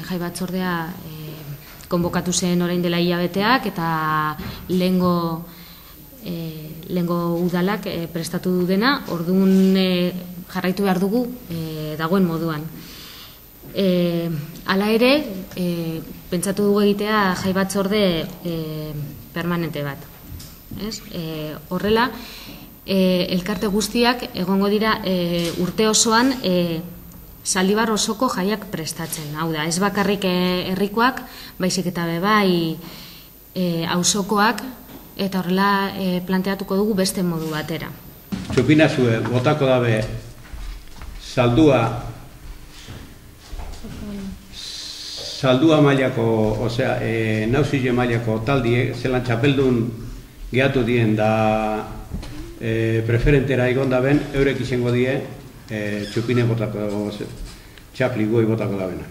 jai batzordea konbokatu zen orain dela hilabeteak eta lehengo udalak prestatu dena, orduan jarraitu behar dugu dagoen moduan. Hala ere, pentsatu dugu egitea jai batzorde permanente bat. Horrela, elkarte guztiak egongo dira urte osoan Zaldibar osoko jaiak prestatzen. Hau da, ez bakarrik herrikoak, baizik eta bai auzokoak, eta horrela planteatuko dugu beste modu batera. Txupinazue, botako dabe saldua mailako, osea, nauzile mailako taldie, zelan txapeldun gehatu dien da preferentera egon daben, eurek izango die, txupine botako, txapli goi botako dabena.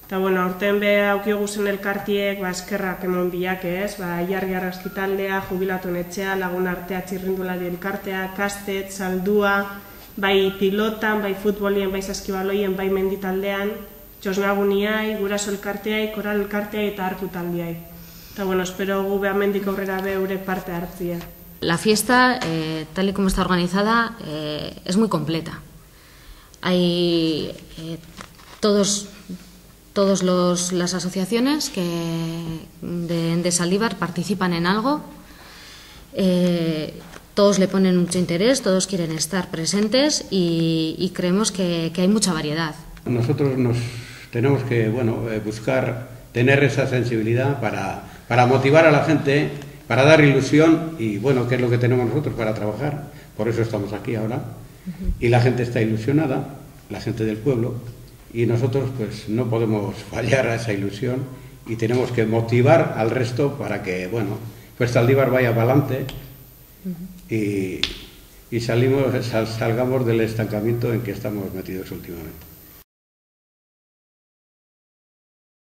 Eta, aurten be aukiogu zen elkartiek, eskerrak emon bilak ez, Ilargi Argazki taldea, jubilatuen etxea, Lagun Artea, Txirrindulari elkartea, Kastet, Saldua, bai pilotan, bai futbolien, bai saskibaloien, bai menditaldean, Txosnaguniai, Guraso elkarteai, Koral elkarteai eta Arku taldeai. Eta, espero gu behamendik aurrera be eurek parte hartzia. La fiesta, tal y como está organizada, es muy completa. Hay todas las asociaciones de Zaldibar participan en algo, todos le ponen mucho interés, todos quieren estar presentes y creemos que hay mucha variedad. Nosotros nos tenemos que buscar tener esa sensibilidad para motivar a la gente, para dar ilusión y que es lo que tenemos nosotros para trabajar. Por eso estamos aquí ahora. Y la gente está ilusionada, la gente del pueblo, y nosotros pues no podemos fallar a esa ilusión y tenemos que motivar al resto para que, pues Zaldibar vaya para adelante y salgamos del estancamiento en que estamos metidos últimamente.